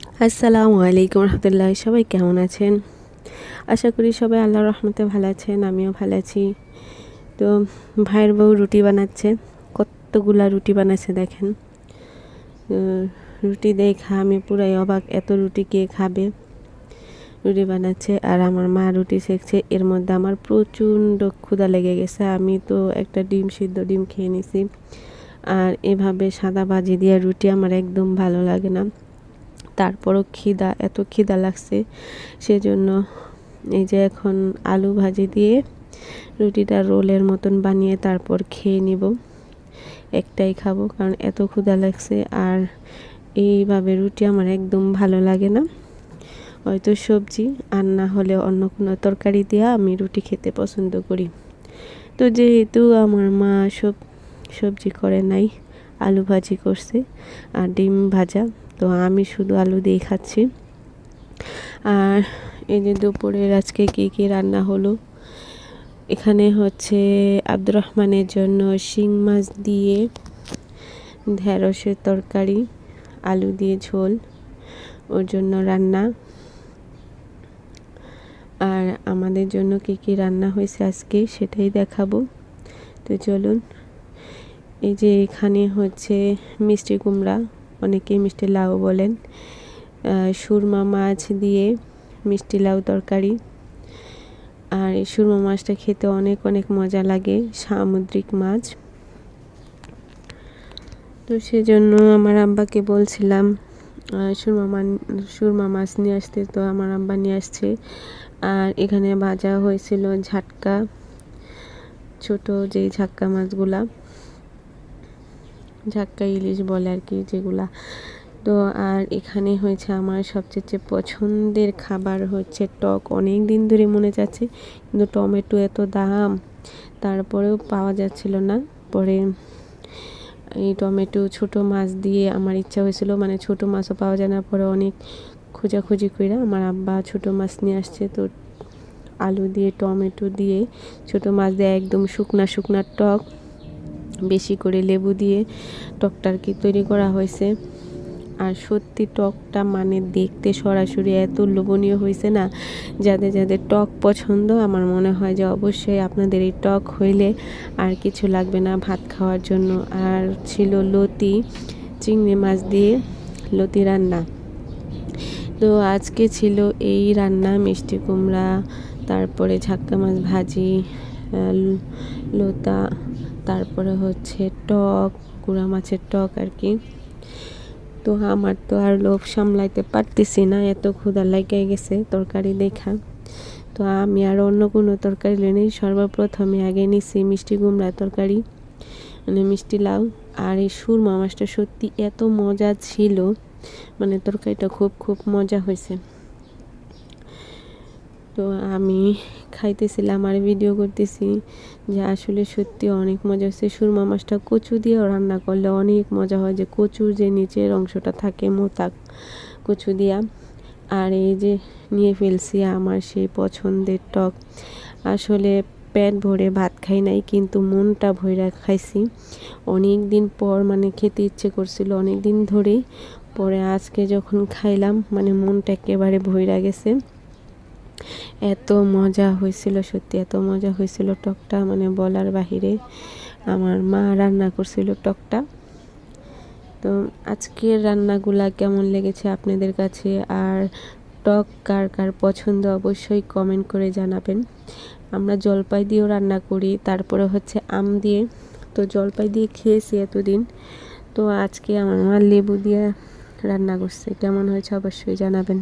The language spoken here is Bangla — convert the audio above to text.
আসসালামু আলাইকুম রহমতুল্লাহ। সবাই কেমন আছেন? আশা করি সবাই আল্লাহর রহমতে ভালো আছেন, আমিও ভালো আছি। তো ভাইয়ের বউ রুটি বানাচ্ছে, কতগুলা রুটি বানাচ্ছে দেখেন। রুটি দেখা আমি পুরাই অবাক, এত রুটি কে খাবে। রুটি বানাচ্ছে আর আমার মা রুটি সেকছে। এর মধ্যে আমার প্রচণ্ড ক্ষুধা লেগে গেছে। আমি তো একটা সিদ্ধ ডিম খেয়ে নিছি। আর এভাবে সাদা ভাজি দিয়ে রুটি আমার একদম ভালো লাগে না। তারপরও এত খিদা লাগছে, সেজন্য এই যে এখন আলু ভাজি দিয়ে রুটিটা রোলের মতন বানিয়ে তারপর খেয়ে নিব। একটাই খাবো, কারণ এত ক্ষুধা লাগছে। আর এইভাবে রুটি আমার একদম ভালো লাগে না। হয়তো সবজি আর না হলে অন্য কোনো তরকারি দিয়ে আমি রুটি খেতে পছন্দ করি। তো যেহেতু আমার মা সবজি করে নাই, আলু ভাজি করছে আর ডিম ভাজা, তো আমি শুধু আলু দিয়ে খাচ্ছি। আর এই যে দুপুরের আজকে কী রান্না হলো, এখানে হচ্ছে আব্দুর রহমানের জন্য শিং মাছ দিয়ে ঢেঁড়সের তরকারি, আলু দিয়ে ঝোল, ওর জন্য রান্না। আর আমাদের জন্য কী রান্না হয়েছে আজকে সেটাই দেখাবো। তো চলুন। এই যে এখানে হচ্ছে মিষ্টি কুমড়া, অনেকেই মিষ্টি লাউ বলেন, সুরমা মাছ দিয়ে মিষ্টি লাউ তরকারি। আর এই সুরমা মাছটা খেতে অনেক অনেক মজা লাগে, সামুদ্রিক মাছ। তো সেজন্য আমার আব্বাকে বলছিলাম সুরমা মাছ নিয়ে আসতে, তো আমার আব্বা নিয়ে আসছে। আর এখানে ভাজা হয়েছিল ঝাটকা, ছোট যেই ঝাটকা মাছগুলা, ঝাটকা ইলিশ বলে আর কি যেগুলা। তো আর এখানে হয়েছে আমার সবচেয়ে পছন্দের খাবার হচ্ছে টক। অনেক দিন ধরে মনে যাচ্ছে, কিন্তু টমেটো এত দাম, তারপরেও পাওয়া যাচ্ছিল না। পরে এই টমেটো ছোট মাছ দিয়ে আমার ইচ্ছা হয়েছিল, মানে ছোট মাছও পাওয়া যায় না। পরে অনেক খোঁজাখুঁজি করে আমার আব্বা ছোট মাছ নিয়ে আসছে। তো আলু দিয়ে টমেটো দিয়ে ছোট মাছ দিয়ে একদম শুকনা টক, বেশি করে লেবু দিয়ে টকটা আর কি তৈরি করা হয়েছে। আর সত্যি টকটা মানে দেখতে সরাসরি এত লোভনীয় হয়েছে না, যাদের টক পছন্দ, আমার মনে হয় যে অবশ্যই আপনাদের এই টক হইলে আর কিছু লাগবে না ভাত খাওয়ার জন্য। আর ছিল লতি, চিংড়ি মাছ দিয়ে লতি রান্না। তো আজকে ছিল এই রান্না, মিষ্টি কুমড়া, তারপরে ঝাক্কা মাছ ভাজি, লতা, তারপরে হচ্ছে টক, গুঁড়া মাছের টক আর কি। তো আমার তো আর লোভ সামলাইতে পারতেছি না, এত ক্ষুধা লেগে গেছে তরকারি দেখা। তো আমি আর অন্য কোনো তরকারি নেই, সর্বপ্রথমে আগে নিছি মিষ্টি কুমড়া তরকারি, মানে মিষ্টি লাউ। আর এই সুরমা মাছটা সত্যি এত মজা ছিল, মানে তরকারিটা খুব মজা হয়েছে। তো আমি খাইতেছিলাম আর ভিডিও করতেছি, যে আসলে সত্যি অনেক মজা হয়েছে। সুরমা মাছটা কচু দিয়েও রান্না করলে অনেক মজা হয়, যে কচুর যে নিচের অংশটা থাকে মোটা কচু দিয়া। আর এই যে নিয়ে ফেলছি আমার সেই পছন্দের টক। আসলে পেট ভরে ভাত খাই নাই, কিন্তু মনটা ভরে খাইছি। অনেক দিন পর মানে খেতে ইচ্ছে করছিল অনেক দিন ধরেই। পরে আজকে যখন খাইলাম, মানে মনটা একেবারে ভরে গেছে। এত মজা হয়েছিল, সত্যি এত মজা হয়েছিল টকটা, মানে বলার বাহিরে। আমার মা রান্না করছিল টকটা। তো আজকের রান্নাগুলা কেমন লেগেছে আপনাদের কাছে, আর টক কার পছন্দ অবশ্যই কমেন্ট করে জানাবেন। আমরা জলপাই দিয়েও রান্না করি, তারপরে হচ্ছে আম দিয়ে। তো জলপাই দিয়ে খেয়েছি এতদিন, তো আজকে আমার মা লেবু দিয়ে রান্না করছে, কেমন হয়েছে অবশ্যই জানাবেন।